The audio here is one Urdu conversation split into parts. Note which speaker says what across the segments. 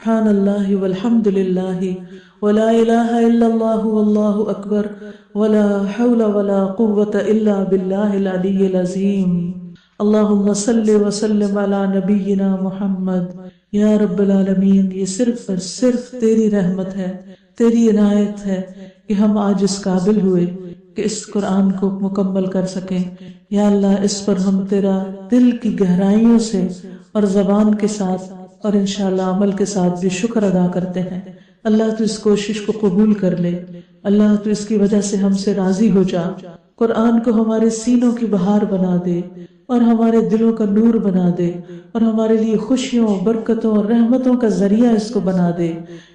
Speaker 1: سبحان اللہ والحمد للہ ولا الہ الا اللہ واللہ اکبر ولا حول ولا قوة الا باللہ العلی العظیم اللہم صل وسلم علی نبینا محمد۔ یا رب العالمین، یہ صرف تیری رحمت ہے، تیری عنایت ہے کہ ہم آج اس قابل ہوئے کہ اس قرآن کو مکمل کر سکیں۔ یا اللہ، اس پر ہم تیرا دل کی گہرائیوں سے اور زبان کے ساتھ اور انشاءاللہ عمل کے ساتھ بھی شکر ادا کرتے ہیں۔ اللہ تو اس کوشش کو قبول کر لے، اللہ تو اس کی وجہ سے ہم سے راضی ہو جا، قرآن کو ہمارے سینوں کی بہار بنا دے اور ہمارے دلوں کا نور بنا دے اور ہمارے لیے خوشیوں، برکتوں اور رحمتوں کا ذریعہ اس کو بنا دے۔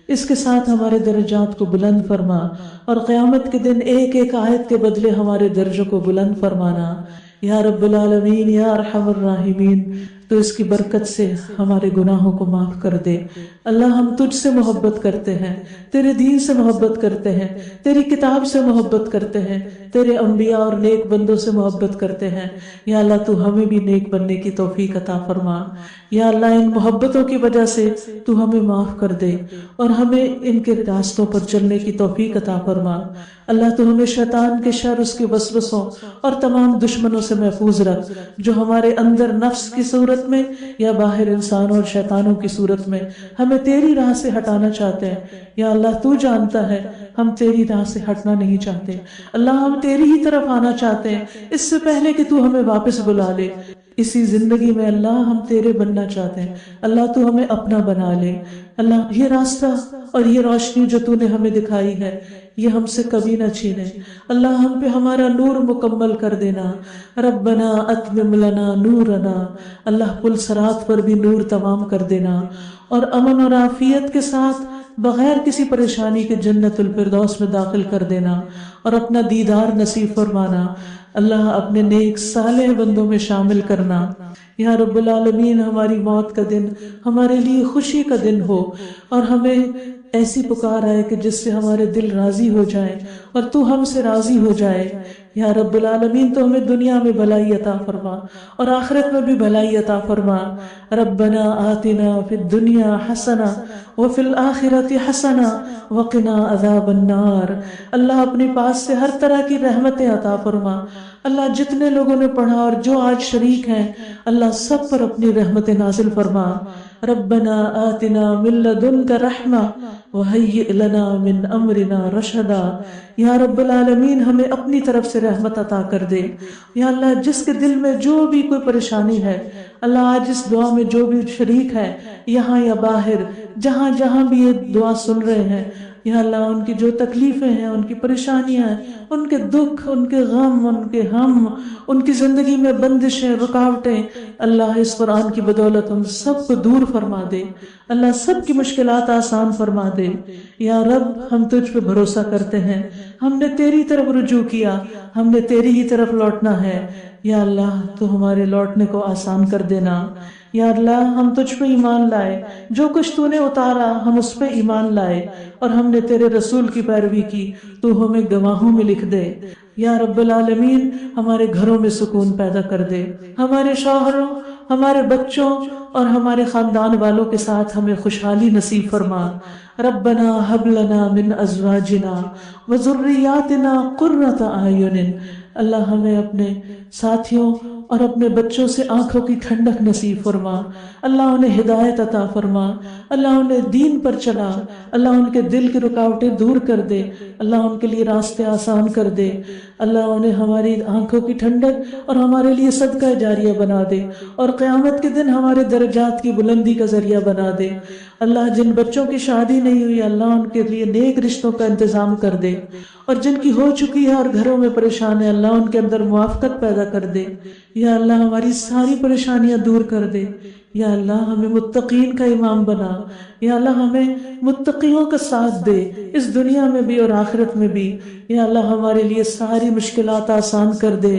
Speaker 1: اس کے ساتھ ہمارے درجات کو بلند فرما اور قیامت کے دن ایک ایک آیت کے بدلے ہمارے درجوں کو بلند فرمانا۔ یا رب العالمین، یا ارحم الراحمین، تو اس کی برکت سے ہمارے گناہوں کو معاف کر دے۔ اللہ، ہم تجھ سے محبت کرتے ہیں، تیرے دین سے محبت کرتے ہیں، تیری کتاب سے محبت کرتے ہیں، تیرے انبیاء اور نیک بندوں سے محبت کرتے ہیں۔ یا اللہ، تو ہمیں بھی نیک بننے کی توفیق عطا فرما۔ یا اللہ، ان محبتوں کی وجہ سے تو ہمیں معاف کر دے اور ہمیں ان کے راستوں پر چلنے کی توفیق عطا فرما۔ اللہ، تو ہمیں شیطان کے شر، اس کے وسوسوں اور تمام دشمنوں سے محفوظ رکھ جو ہمارے اندر نفس کی صورت میں یا باہر انسانوں اور شیطانوں کی صورت میں ہمیں تیری راہ سے ہٹانا چاہتے ہیں۔ یا اللہ، تو جانتا ہے ہم تیری راہ سے ہٹنا نہیں چاہتے۔ اللہ، ہم تیری ہی طرف آنا چاہتے ہیں اس سے پہلے کہ تو ہمیں واپس بلا لے۔ اسی زندگی میں اللہ ہم تیرے بننا چاہتے ہیں۔ اللہ، تو ہمیں اپنا بنا لے۔ اللہ، یہ راستہ اور یہ روشنی جو تو نے ہمیں دکھائی ہے یہ ہم سے کبھی نہ چھینے۔ اللہ، ہم پہ ہمارا نور مکمل کر دینا۔ ربنا اتمم لنا نورنا، اللہ پل صراط پر بھی نور تمام کر دینا اور امن اور عافیت کے ساتھ بغیر کسی پریشانی کے جنت الفردوس میں داخل کر دینا اور اپنا دیدار نصیب فرمانا۔ اللہ، اپنے نیک صالح بندوں میں شامل کرنا۔ یا رب العالمین، ہماری موت کا دن ہمارے لیے خوشی کا دن ہو اور ہمیں ایسی پکار آئے کہ جس سے ہمارے دل راضی ہو جائے اور تو ہم سے راضی ہو جائے۔ یا رب العالمین، تو ہمیں دنیا میں بھلائی عطا فرما اور آخرت میں بھی بھلائی عطا فرما۔ ربنا آتنا فی الدنیا حسنہ وفی الآخرۃ حسنہ وقنا عذاب النار۔ اللہ، اپنے پاس سے ہر طرح کی رحمتیں عطا فرما۔ اللہ، جتنے لوگوں نے پڑھا اور جو آج شریک ہیں، اللہ سب پر اپنی رحمتیں نازل فرما۔ ربنا آتنا من لدنک رحمہ وہیئ لنا من امرنا رشدا۔ یا رب العالمین، ہمیں اپنی طرف سے رحمت عطا کر دے۔ یا اللہ، جس کے دل میں جو بھی کوئی پریشانی ہے، اللہ آج اس دعا میں جو بھی شریک ہے یہاں یا باہر، جہاں جہاں بھی یہ دعا سن رہے ہیں، یا اللہ ان کی جو تکلیفیں ہیں، ان کی پریشانیاں ہیں، ان کے دکھ، ان کے غم، ان کے ہم، ان کی زندگی میں بندشیں، رکاوٹیں، اللہ اس قرآن کی بدولت ان سب کو دور فرما دے۔ اللہ، سب کی مشکلات آسان فرما دے۔ یا رب، ہم تجھ پہ بھروسہ کرتے ہیں، ہم نے تیری طرف رجوع کیا، ہم نے تیری ہی طرف لوٹنا ہے۔ یا اللہ، تو ہمارے لوٹنے کو آسان کر دینا۔ یا اللہ، ہم تجھ پہ ایمان لائے، جو کچھ تو نے اتارا ہم اس پہ ایمان لائے اور ہم نے تیرے رسول کی پیروی کی، تو ہمیں گواہوں میں لکھ دے۔ یا رب العالمین، ہمارے گھروں میں سکون پیدا کر دے، ہمارے شوہروں، ہمارے بچوں اور ہمارے خاندان والوں کے ساتھ ہمیں خوشحالی نصیب فرما۔ ربنا ہب لنا من ازواجنا وذریاتنا قرۃ اعین۔ اللہ، ہمیں اپنے ساتھیوں اور اپنے بچوں سے آنکھوں کی ٹھنڈک نصیب فرما۔ اللہ، انہیں ہدایت عطا فرما۔ اللہ، انہیں دین پر چلا۔ اللہ، ان کے دل کی رکاوٹیں دور کر دے۔ اللہ، ان کے لیے راستے آسان کر دے۔ اللہ، انہیں ہماری آنکھوں کی ٹھنڈک اور ہمارے لیے صدقہ جاریہ بنا دے اور قیامت کے دن ہمارے درجات کی بلندی کا ذریعہ بنا دے۔ اللہ، جن بچوں کی شادی نہیں ہوئی، اللہ ان کے لیے نیک رشتوں کا انتظام کر دے، اور جن کی ہو چکی ہے اور گھروں میں پریشان ہے، اللہ ان کے اندر موافقت پیدا کر دے۔ یا اللہ، ہماری ساری پریشانیاں دور کر دے۔ یا اللہ، ہمیں متقین کا امام بنا۔ یا اللہ، ہمیں متقیوں کا ساتھ دے اس دنیا میں بھی اور آخرت میں بھی۔ یا اللہ، ہمارے لیے ساری مشکلات آسان کر دے۔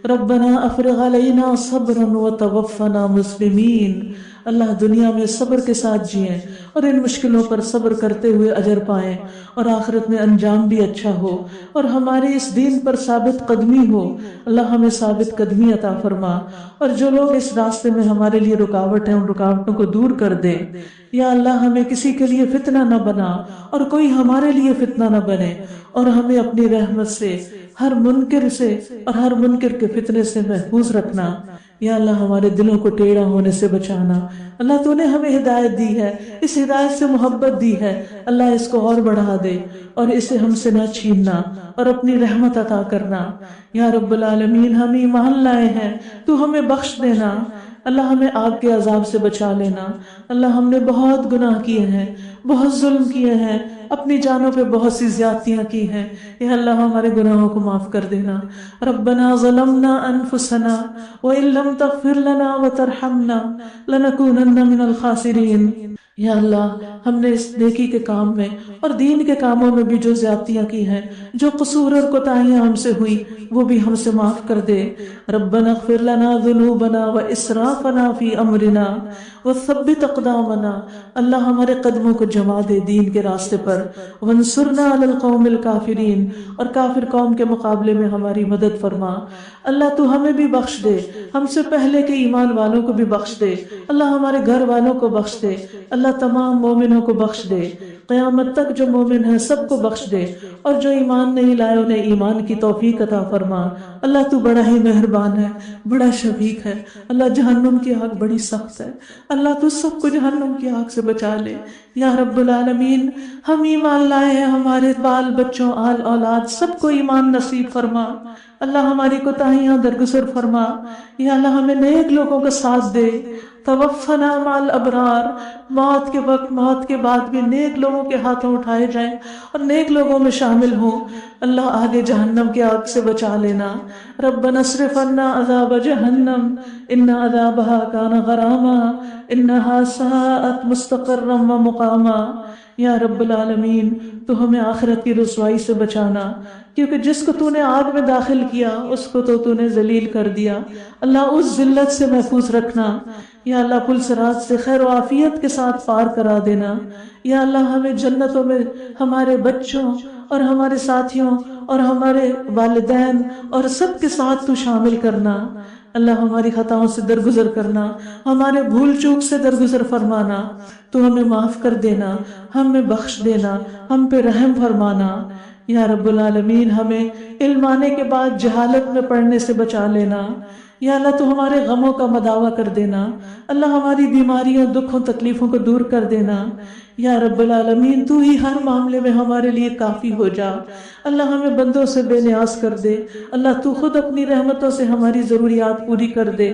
Speaker 1: ربنا افرغ علینا صبرا وتوفنا مسلمین۔ اللہ دنیا میں صبر کے ساتھ جئیں اور ان مشکلوں پر صبر کرتے ہوئے اجر پائیں، اور آخرت میں انجام بھی اچھا ہو، اور ہماری اس دین پر ثابت قدمی ہو۔ اللہ ہمیں ثابت قدمی عطا فرما، اور جو لوگ اس راستے میں ہمارے لیے رکاوٹ ہیں ان رکاوٹوں کو دور کر دے۔ یا اللہ ہمیں کسی کے لیے فتنہ نہ بنا اور کوئی ہمارے لیے فتنہ نہ بنے، اور ہمیں اپنی رحمت سے ہر منکر سے اور ہر منکر کے فتنے سے محفوظ رکھنا۔ یا اللہ ہمارے دلوں کو ٹیڑھا ہونے سے بچانا۔ اللہ تو نے ہمیں ہدایت دی ہے، اس ہدایت سے محبت دی ہے، اللہ اس کو اور بڑھا دے اور اسے ہم سے نہ چھیننا اور اپنی رحمت عطا کرنا۔ یا رب العالمین ہم ایمان لائے ہیں، تو ہمیں بخش دینا، اللہ ہمیں آگ کے عذاب سے بچا لینا۔ اللہ ہم نے بہت گناہ کیے ہیں، بہت ظلم کیے ہیں، اپنی جانوں پہ بہت سی زیادتیاں کی ہیں، یا اللہ ہمارے گناہوں کو معاف کر دینا۔ ربنا ظلمنا انفسنا وان لم تغفر لنا وترحمنا لنکونن من الخاسرین۔ یا اللہ ہم نے اس نیکی کے کام میں اور دین کے کاموں میں بھی جو زیادتیاں کی ہیں، جو قصور اور کوتاہیاں ہم سے ہوئی، وہ بھی ہم سے معاف کر دے۔ ربنا اغفر لنا ذنوبنا واسرافنا فی امرنا وثبت اقدامنا۔ اللہ ہمارے قدموں کو جما دے دین کے راستے پر۔ وانصرنا علی القوم الکافرین، اور کافر قوم کے مقابلے میں ہماری مدد فرما۔ اللہ تو ہمیں بھی بخش دے، ہم سے پہلے کے ایمان والوں کو بھی بخش دے، اللہ ہمارے گھر والوں کو بخش دے، اللہ تمام مومنوں کو بخش دے، قیامت تک جو مومن ہیں سب کو بخش دے، اور جو ایمان نہیں لائے انہیں ایمان کی توفیق عطا فرما۔ اللہ تو بڑا ہی مہربان ہے، بڑا شفیق ہے۔ اللہ جہنم کی آگ بڑی سخت ہے، اللہ تو سب کو جہنم کی آگ سے بچا لے۔ یا رب العالمین ہم ایمان لائے ہیں، ہمارے بال بچوں آل اولاد سب کو ایمان نصیب فرما۔ اللہ ہماری کوتاہیاں درگزر فرما۔ یا اللہ ہمیں نیک لوگوں کا ساتھ دے۔ توفنا مع الابرار، موت کے وقت، موت کے بعد بھی نیک لوگوں کے ہاتھوں اٹھائے جائیں اور نیک لوگوں میں شامل ہوں۔ اللہ آگے جہنم کی آگ سے بچا لینا۔ ربنا اصرف عنا عذاب جہنم ان عذابها كان غراما انها ساءت مستقرا ومقاما۔ یا رب العالمین تو ہمیں آخرت کی رسوائی سے بچانا، کیونکہ جس کو تو نے آگ میں داخل کیا اس کو تو نے ذلیل کر دیا۔ اللہ اس ذلت سے محفوظ رکھنا۔ یا اللہ پل صراط سے خیر و عافیت کے ساتھ پار کرا دینا۔ یا اللہ ہمیں جنتوں میں ہمارے بچوں اور ہمارے ساتھیوں اور ہمارے والدین اور سب کے ساتھ تو شامل کرنا۔ اللہ ہماری خطاؤں سے درگزر کرنا، ہمارے بھول چوک سے درگزر فرمانا، تو ہمیں معاف کر دینا، ہمیں بخش دینا، ہم پہ رحم فرمانا۔ یا رب العالمین ہمیں علم آنے کے بعد جہالت میں پڑنے سے بچا لینا۔ یا اللہ تو ہمارے غموں کا مداوع کر دینا، اللہ ہماری بیماریوں، دکھوں، تکلیفوں کو دور کر دینا۔ یا رب العالمین تو ہی ہر معاملے میں ہمارے لیے کافی ہو جا۔ اللہ ہمیں بندوں سے بے نیاز کر دے، اللہ تو خود اپنی رحمتوں سے ہماری ضروریات پوری کر دے۔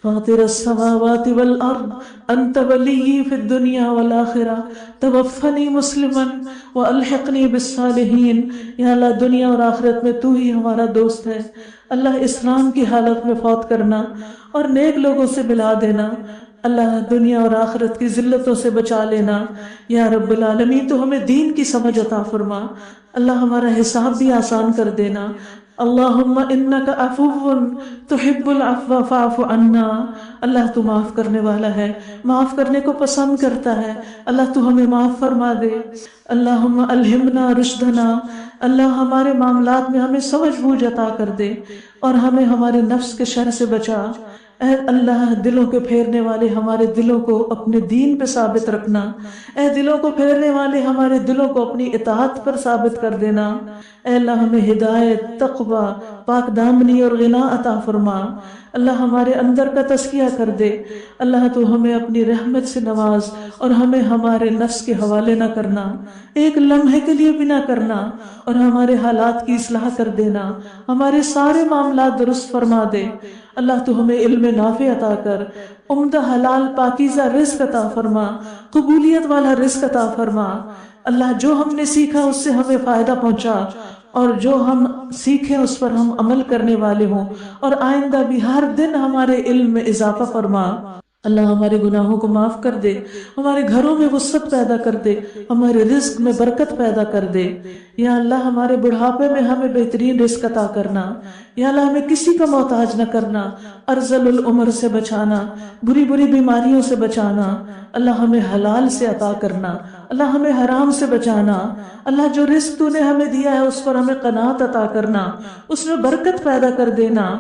Speaker 1: فاطر السماوات والارض انت ولی فی الدنیا والآخرہ توفنی مسلما والحقنی بالصالحین۔ یا اللہ دنیا اور آخرت میں تو ہی ہمارا دوست ہے، اللہ اسلام کی حالت میں فوت کرنا اور نیک لوگوں سے ملا دینا۔ اللہ دنیا اور آخرت کی ذلتوں سے بچا لینا۔ یا رب العالمین تو ہمیں دین کی سمجھ عطا فرما، اللہ ہمارا حساب بھی آسان کر دینا۔ اللہم انک عفو تحب العفو فاعف عنا۔ اللہ تو معاف کرنے والا ہے، معاف کرنے کو پسند کرتا ہے، اللہ تو ہمیں معاف فرما دے۔ اللہم الہمنا رشدنا، اللہ ہمارے معاملات میں ہمیں سمجھ بوجھ عطا کر دے اور ہمیں ہمارے نفس کے شر سے بچا۔ اے اللہ دلوں کے پھیرنے والے ہمارے دلوں کو اپنے دین پہ ثابت رکھنا، اے دلوں کو پھیرنے والے ہمارے دلوں کو اپنی اطاعت پر ثابت کر دینا۔ اے اللہ ہمیں ہدایت، تقوی، پاک دامنی اور غنا عطا فرما۔ اللہ ہمارے اندر کا تزکیہ کر دے، اللہ تو ہمیں اپنی رحمت سے نواز اور ہمیں ہمارے نفس کے حوالے نہ کرنا، ایک لمحے کے لیے بھی نہ کرنا، اور ہمارے حالات کی اصلاح کر دینا، ہمارے سارے معاملات درست فرما دے۔ اللہ تو ہمیں علم نافع عطا کر، عمدہ حلال پاکیزہ رزق عطا فرما، قبولیت والا رزق عطا فرما۔ اللہ جو ہم نے سیکھا اس سے ہمیں فائدہ پہنچا، اور جو ہم سیکھیں اس پر ہم عمل کرنے والے ہوں، اور آئندہ بھی ہر دن ہمارے علم میں اضافہ فرما۔ اللہ ہمارے گناہوں کو معاف کر دے، ہمارے گھروں میں وسعت پیدا کر دے، ہمارے رزق میں برکت پیدا کر دے۔ یا اللہ ہمارے بڑھاپے میں ہمیں بہترین رزق عطا کرنا، یا اللہ ہمیں کسی کا محتاج نہ کرنا، ارذل العمر سے بچانا، بری بری بیماریوں سے بچانا، اللہ ہمیں حلال سے عطا کرنا، اللہ ہمیں حرام سے بچانا، اللہ جو رزق تو نے ہمیں دیا ہے اس پر ہمیں قناعت عطا کرنا، اس میں برکت پیدا کر دینا۔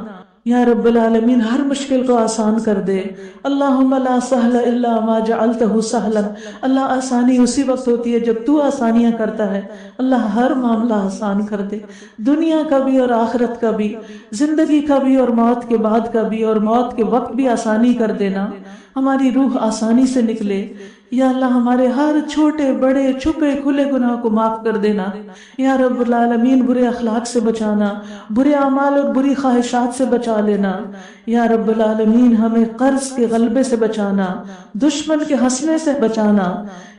Speaker 1: یا رب العالمین ہر مشکل کو آسان کر دے۔ اللہم لا سہل الا ما جعلتہ سہلا، اللہ آسانی اسی وقت ہوتی ہے جب تو آسانیاں کرتا ہے۔ اللہ ہر معاملہ آسان کر دے، دنیا کا بھی اور آخرت کا بھی، زندگی کا بھی اور موت کے بعد کا بھی، اور موت کے وقت بھی آسانی کر دینا، ہماری روح آسانی سے نکلے۔ یا اللہ ہمارے ہر چھوٹے بڑے چھپے کھلے گناہ کو معاف کر دینا۔ یا رب العالمین برے اخلاق سے بچانا، برے اعمال اور بری خواہشات سے بچا لینا۔ یا رب العالمین ہمیں قرض کے غلبے سے بچانا، دشمن کے ہنسنے سے بچانا۔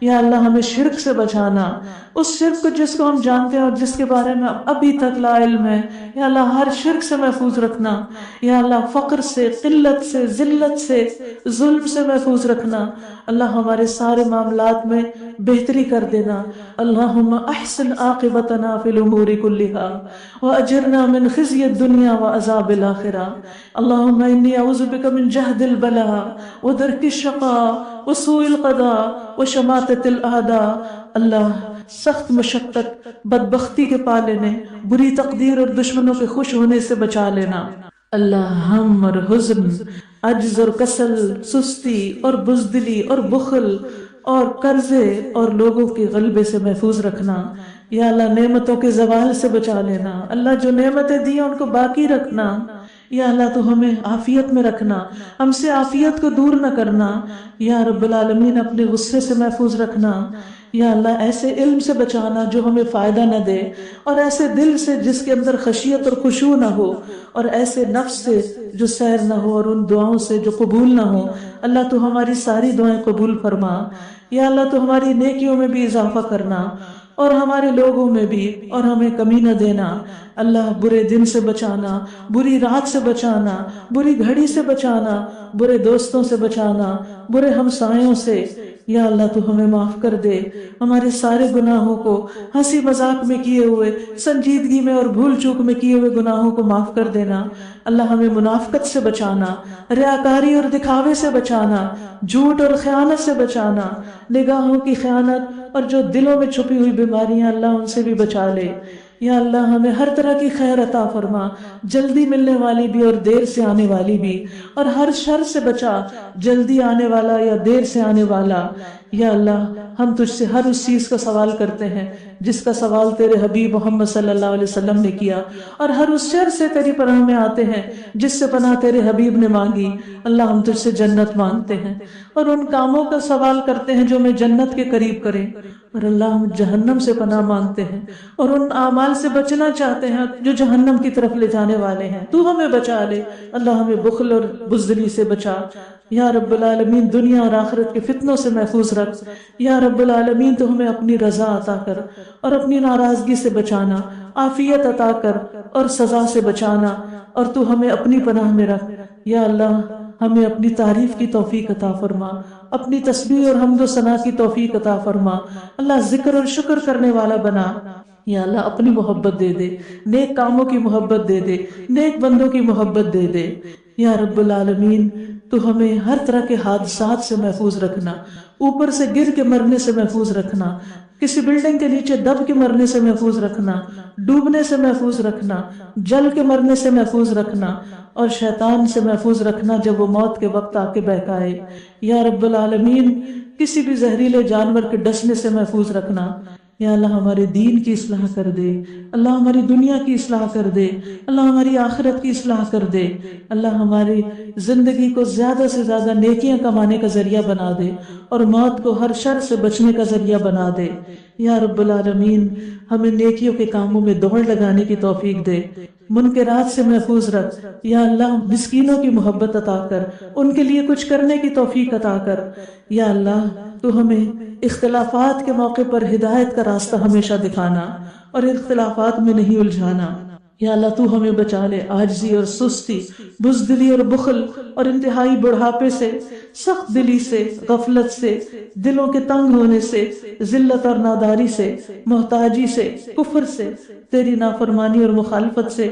Speaker 1: یا اللہ ہمیں شرک سے بچانا، اس شرک کو جس کو ہم جانتے ہیں اور جس کے بارے میں ابھی تک لا علم ہے۔ یا اللہ ہر شرک سے محفوظ رکھنا۔ یا اللہ فقر سے، قلت سے، ذلت سے، ظلم سے محفوظ رکھنا۔ اللہ ہمارے سارے معاملات میں بہتری کر دینا۔ اللہم احسن عاقبتنا فی الامور کلہا واجرنا من خزی الدنیا وعذاب الآخرہ۔ اللہم انی اعوذ بک من جہد البلاء ودرک الشقاء وسوء القضاء وشماتۃ الاعداء۔ اللہ سخت مشقت، بدبختی کے پا لینے، بری تقدیر اور دشمنوں کے خوش ہونے سے بچا لینا۔ اللہ ہم اور حزن، عجز اور کسل، سستی اور بزدلی اور بخل اور قرضے اور لوگوں کے غلبے سے محفوظ رکھنا۔ یا اللہ نعمتوں کے زوال سے بچا لینا، اللہ جو نعمتیں دی ان کو باقی رکھنا۔ یا اللہ تو ہمیں عافیت میں رکھنا، ہم سے عافیت کو دور نہ کرنا۔ یا رب العالمین اپنے غصے سے محفوظ رکھنا۔ یا اللہ ایسے علم سے بچانا جو ہمیں فائدہ نہ دے، اور ایسے دل سے جس کے اندر خشیت اور خشوع نہ ہو، اور ایسے نفس سے جو سیر نہ ہو، اور ان دعاؤں سے جو قبول نہ ہو۔ اللہ تو ہماری ساری دعائیں قبول فرما۔ یا اللہ تو ہماری نیکیوں میں بھی اضافہ کرنا، اور ہمارے لوگوں میں بھی، اور ہمیں کمی نہ دینا۔ اللہ برے دن سے بچانا، بری رات سے بچانا، بری گھڑی سے بچانا، برے دوستوں سے بچانا، برے ہمسایوں سے۔ یا اللہ تو ہمیں معاف کر دے، ہمارے سارے گناہوں کو، ہنسی مذاق میں کیے ہوئے، سنجیدگی میں اور بھول چوک میں کیے ہوئے گناہوں کو معاف کر دینا۔ اللہ ہمیں منافقت سے بچانا، ریاکاری اور دکھاوے سے بچانا، جھوٹ اور خیانت سے بچانا، نگاہوں کی خیانت اور جو دلوں میں چھپی ہوئی بیماریاں اللہ ان سے بھی بچا لے۔ یا اللہ ہمیں ہر طرح کی خیر عطا فرما، جلدی ملنے والی بھی اور دیر سے آنے والی بھی، اور ہر شر سے بچا، جلدی آنے والا یا دیر سے آنے والا۔ یا اللہ ہم تجھ سے ہر اس چیز کا سوال کرتے ہیں جس کا سوال تیرے حبیب محمد صلی اللہ علیہ وسلم نے کیا، اور ہر اس شر سے تیری پناہ میں آتے ہیں جس سے پناہ تیرے حبیب نے مانگی۔ اللہ ہم تجھ سے جنت مانگتے ہیں، اور ان کاموں کا سوال کرتے ہیں جو ہمیں جنت کے قریب کریں، اور اللہ ہم جہنم سے پناہ مانگتے ہیں، اور ان اعمال سے بچنا چاہتے ہیں جو جہنم کی طرف لے جانے والے ہیں۔ تو ہمیں بچا لے، اللہ ہمیں بخل اور بزدلی سے بچا۔ یا رب العالمین دنیا اور آخرت کے فتنوں سے محفوظ رکھ۔ یا رب العالمین تو ہمیں اپنی رضا عطا کر اور اپنی ناراضگی سے بچانا، عافیت عطا کر اور سزا سے بچانا، اور تو ہمیں اپنی پناہ میں رکھ۔ یا اللہ ہمیں اپنی تعریف کی توفیق عطا فرما، اپنی تسبیح اور حمد و ثنا کی توفیق عطا فرما۔ اللہ ذکر اور شکر کرنے والا بنا۔ یا اللہ اپنی محبت دے دے، نیک کاموں کی محبت دے دے، نیک بندوں کی محبت دے دے۔ یا رب العالمین تو ہمیں ہر طرح کے حادثات سے محفوظ رکھنا، اوپر سے گر کے مرنے سے محفوظ رکھنا، کسی بلڈنگ کے نیچے دب کے مرنے سے محفوظ رکھنا، ڈوبنے سے محفوظ رکھنا، جل کے مرنے سے محفوظ رکھنا، اور شیطان سے محفوظ رکھنا جب وہ موت کے وقت آ کے بہکائے۔ یا رب العالمین کسی بھی زہریلے جانور کے ڈسنے سے محفوظ رکھنا۔ یا اللہ ہمارے دین کی اصلاح کر دے، اللہ ہماری دنیا کی اصلاح کر دے، اللہ ہماری آخرت کی اصلاح کر دے، اللہ ہماری زندگی کو زیادہ سے زیادہ نیکیاں کمانے کا ذریعہ بنا دے، اور موت کو ہر شر سے بچنے کا ذریعہ بنا دے۔ یا رب العالمین ہمیں نیکیوں کے کاموں میں دوڑ لگانے کی توفیق دے، منکرات سے محفوظ رکھ۔ یا اللہ مسکینوں کی محبت عطا کر، ان کے لیے کچھ کرنے کی توفیق عطا کر۔ یا اللہ تو ہمیں اختلافات کے موقع پر ہدایت کا راستہ ہمیشہ دکھانا، اور اختلافات میں نہیں الجھانا۔ یا اللہ تو ہمیں بچا لے عاجزی اور سستی، بزدلی اور بخل اور انتہائی بڑھاپے سے، سخت دلی سے، غفلت سے، دلوں کے تنگ ہونے سے، ذلت اور ناداری سے، محتاجی سے، کفر سے، تیری نافرمانی اور مخالفت سے،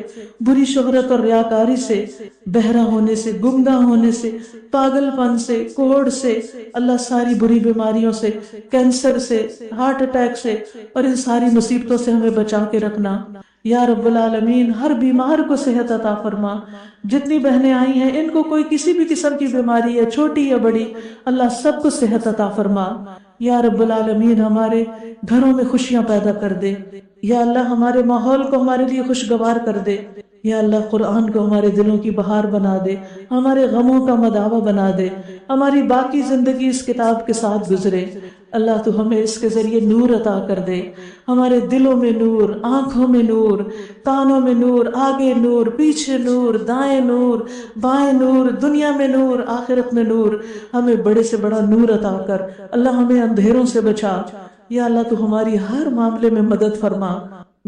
Speaker 1: بری شہرت اور ریاکاری سے، بہرا ہونے سے، گمراہ ہونے سے، پاگل پن سے، کوڑ سے، اللہ ساری بری بیماریوں سے، کینسر سے، ہارٹ اٹیک سے اور ان ساری مصیبتوں سے ہمیں بچا کے رکھنا یا رب العالمین۔ ہر بیمار کو صحت عطا فرما، جتنی بہنیں آئی ہیں ان کو کوئی کسی بھی قسم کی بیماری ہے، چھوٹی یا بڑی، اللہ سب کو صحت عطا فرما یا رب العالمین۔ ہمارے گھروں میں خوشیاں پیدا کر دے یا اللہ، ہمارے ماحول کو ہمارے لیے خوشگوار کر دے یا اللہ، قرآن کو ہمارے دلوں کی بہار بنا دے، ہمارے غموں کا مداوع بنا دے، ہماری باقی زندگی اس کتاب کے ساتھ گزرے۔ اللہ تو ہمیں اس کے ذریعے نور عطا کر دے، ہمارے دلوں میں نور، آنکھوں میں نور، کانوں میں نور، آگے نور، پیچھے نور، دائیں نور، بائیں نور، دنیا میں نور، آخرت میں نور، ہمیں بڑے سے بڑا نور عطا کر۔ اللہ ہمیں اندھیروں سے بچا یا اللہ، تو ہماری ہر معاملے میں مدد فرما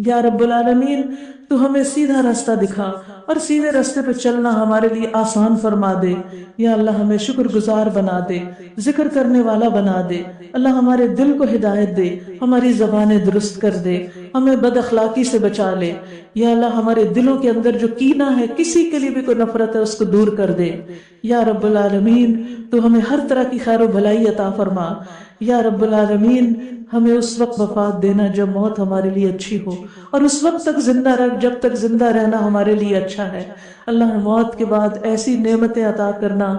Speaker 1: یا رب العالمین۔ تو ہمیں سیدھا راستہ دکھا اور سیدھے راستے پہ چلنا ہمارے لیے آسان فرما دے یا اللہ، ہمیں شکر گزار بنا دے، ذکر کرنے والا بنا دے اللہ، ہمارے دل کو ہدایت دے، ہماری زبانیں درست کر دے، ہمیں بد اخلاقی سے بچا لے یا اللہ، ہمارے دلوں کے اندر جو کینہ ہے، کسی کے لیے بھی کوئی نفرت ہے، اس کو دور کر دے یا رب العالمین۔ تو ہمیں ہر طرح کی خیر و بھلائی عطا فرما یا رب العالمین۔ ہمیں اس وقت وفات دینا جب موت ہمارے لیے اچھی ہو، اور اس وقت تک زندہ رکھ جب تک زندہ رہنا ہمارے لیے اچھا ہے۔ اللہ، موت کے بعد ایسی نعمتیں عطا کرنا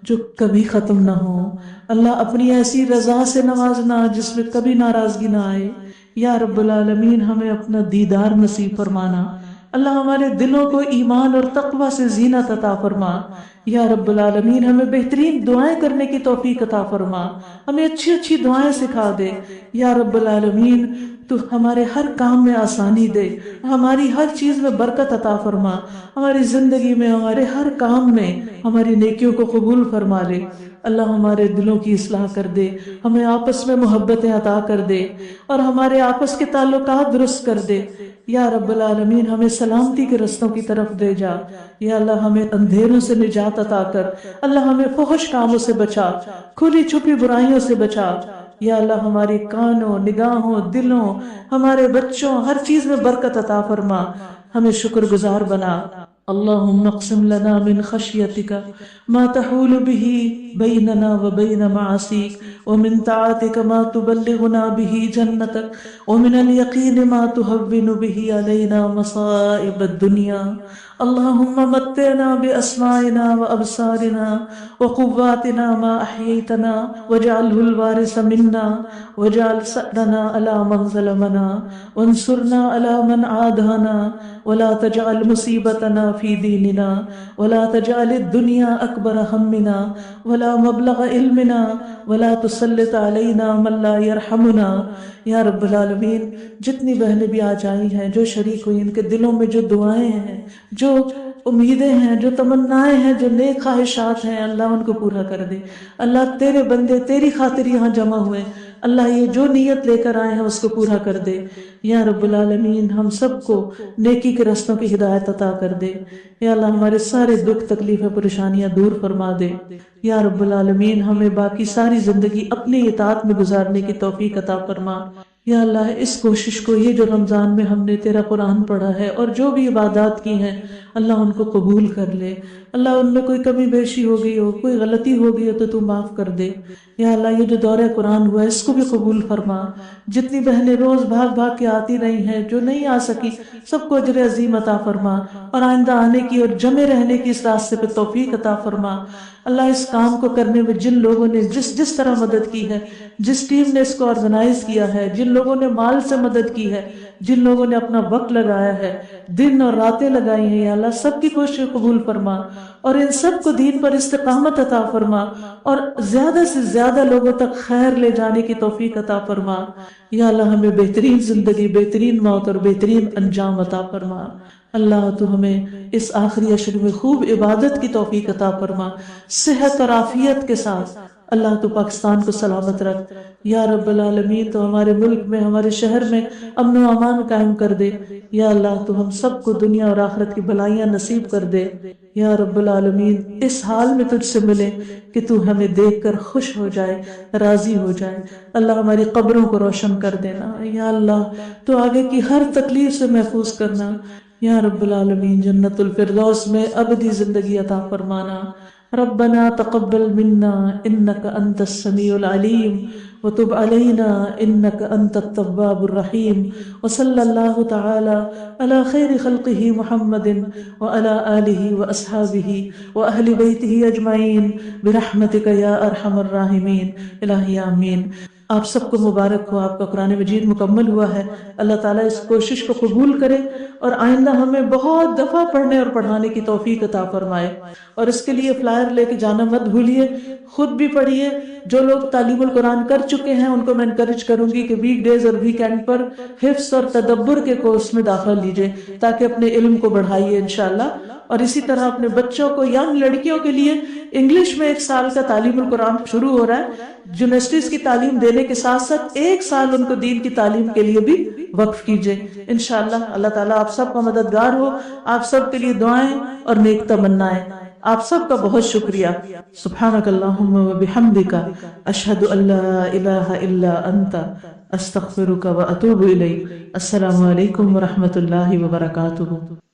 Speaker 1: جو کبھی ختم نہ ہو اللہ، اپنی ایسی رضا سے نوازنا جس میں کبھی ناراضگی نہ آئے یا رب العالمین۔ ہمیں اپنا دیدار نصیب فرمانا اللہ، ہمارے دلوں کو ایمان اور تقوی سے زینت عطا فرما یا رب العالمین۔ ہمیں بہترین دعائیں کرنے کی توفیق عطا فرما، ہمیں اچھی اچھی دعائیں سکھا دے یا رب العالمین۔ تو ہمارے ہر کام میں آسانی دے، ہماری ہر چیز میں برکت عطا فرما، ہماری زندگی میں، ہمارے ہر کام میں ہماری نیکیوں کو قبول فرما لے اللہ، ہمارے دلوں کی اصلاح کر دے، ہمیں آپس میں محبتیں عطا کر دے اور ہمارے آپس کے تعلقات درست کر دے یا رب العالمین۔ ہمیں سلامتی کے رستوں کی طرف دے جا یا اللہ، ہمیں اندھیروں سے نجات عطا کر اللہ، ہمیں فحش کاموں سے بچا، کھلی چھپی برائیوں سے بچا یا اللہ، ہماری کانوں، نگاہوں، دلوں، ہمارے بچوں، ہر چیز میں برکت عطا فرما، ہمیں شکر گزار بنا۔ اللہم اقسم لنا من خشیتک ما تحول به بیننا وبین معاصیک، ومن طاعتک ما تبلغنا به جنتک، ومن الیقین ما تهون به علینا مصائب الدنیا۔ اللہم متعنا باسماعنا وابصارنا وقواتنا ما احییتنا واجعله الوارث منا، واجعل ثأرنا على من ظلمنا، وانصرنا على من عادانا، ولا تجعل مصیبتنا في دیننا، ولا تجعل الدنیا اکبر ہمنا ولا مبلغ علمنا، ولا تسلط علینا من لا یرحمنا یا رب العالمین۔ جتنی بہنیں بھی آج آئی ہیں، جو شریک ہوئی، ان کے دلوں میں جو دعائیں ہیں، جو امیدیں ہیں، جو تمنائیں ہیں، جو نیک خواہشات ہیں، اللہ ان کو پورا کر دے اللہ۔ تیرے بندے تیری خاطر یہاں جمع ہوئے اللہ، یہ جو نیت لے کر آئے ہیں اس کو پورا کر دے یا رب العالمین۔ ہم سب کو نیکی کے رستوں کی ہدایت عطا کر دے یا اللہ، ہمارے سارے دکھ تکلیفیں پریشانیاں دور فرما دے یا رب العالمین۔ ہمیں باقی ساری زندگی اپنی اطاعت میں گزارنے کی توفیق عطا فرما یا اللہ۔ اس کوشش کو، یہ جو رمضان میں ہم نے تیرا قرآن پڑھا ہے اور جو بھی عبادات کی ہیں اللہ، ان کو قبول کر لے اللہ۔ ان میں کوئی کمی بیشی ہو گئی ہو، کوئی غلطی ہو گئی ہو تو معاف کر دے یا اللہ۔ یہ جو دورہ قرآن ہوا ہے اس کو بھی قبول فرما۔ جتنی بہنیں روز بھاگ بھاگ کے آتی رہی ہیں، جو نہیں آ سکی، سب کو اجر عظیم عطا فرما اور آئندہ آنے کی اور جمع رہنے کی اس راستے پہ توفیق عطا فرما اللہ۔ اس کام کو کرنے میں جن لوگوں نے جس طرح مدد کی ہے، جس ٹیم نے اس کو آرگنائز کیا ہے، جن لوگوں نے مال سے مدد کی ہے، جن لوگوں نے اپنا وقت لگایا ہے، دن اور راتیں لگائی ہیں یا اللہ، سب کی کوشش قبول فرما اور ان سب کو دین پر استقامت عطا فرما اور زیادہ سے زیادہ لوگوں تک خیر لے جانے کی توفیق عطا فرما یا اللہ۔ ہمیں بہترین زندگی، بہترین موت اور بہترین انجام عطا فرما اللہ۔ تو ہمیں اس آخری عشر میں خوب عبادت کی توفیق عطا فرما، صحت اور عافیت کے ساتھ اللہ تو پاکستان کو سلامت رکھ یا رب العالمین، تو ہمارے ملک میں ہمارے شہر میں امن و امان قائم کر دے یا اللہ، تو ہم سب کو دنیا اور آخرت کی بھلائیاں نصیب کر دے یا رب العالمین۔ اس حال میں تجھ سے ملے کہ تو ہمیں دیکھ کر خوش ہو جائے، راضی ہو جائے۔ اللہ ہماری قبروں کو روشن کر دینا یا اللہ، تو آگے کی ہر تکلیف سے محفوظ کرنا یا رب العالمین۔ جنت الفردوس میں ابدی زندگی عطا فرمانا۔ ربنا تقبل منا انك انت السميع العليم وتب علينا انك انت التواب الرحيم، وصلى الله تعالى على خير خلقه محمد وعلى آله واصحابه واهل بيته اجمعين برحمتك يا ارحم الراحمين۔ الہی آمین۔ آپ سب کو مبارک ہو، آپ کا قرآن مجید مکمل ہوا ہے۔ اللہ تعالیٰ اس کوشش کو قبول کرے اور آئندہ ہمیں بہت دفعہ پڑھنے اور پڑھانے کی توفیق عطا فرمائے۔ اور اس کے لیے فلائر لے کے جانا مت بھولیے، خود بھی پڑھیے۔ جو لوگ تعلیم القرآن کر چکے ہیں ان کو میں انکریج کروں گی کہ ویک ڈیز اور ویکینڈ پر حفظ اور تدبر کے کورس میں داخلہ لیجئے تاکہ اپنے علم کو بڑھائیے انشاءاللہ۔ اور اسی طرح اپنے بچوں کو، ینگ لڑکیوں کے لیے انگلش میں 1 سال کا تعلیم القرآن شروع ہو رہا ہے۔ یونیورسٹیز کی تعلیم دینے کے ساتھ ساتھ 1 سال ان کو دین کی تعلیم کے لیے بھی وقف کیجئے انشاءاللہ۔ اللہ تعالیٰ آپ سب کا مددگار ہو، آپ سب کے لیے دعائیں اور نیک تمنائیں۔ آپ سب کا بہت شکریہ۔ سبحانک اللہم و بحمدک، اشہد ان لا الہ الا انت، استغفرک و اتوب الیک۔ السلام علیکم و رحمۃ اللہ وبرکاتہ۔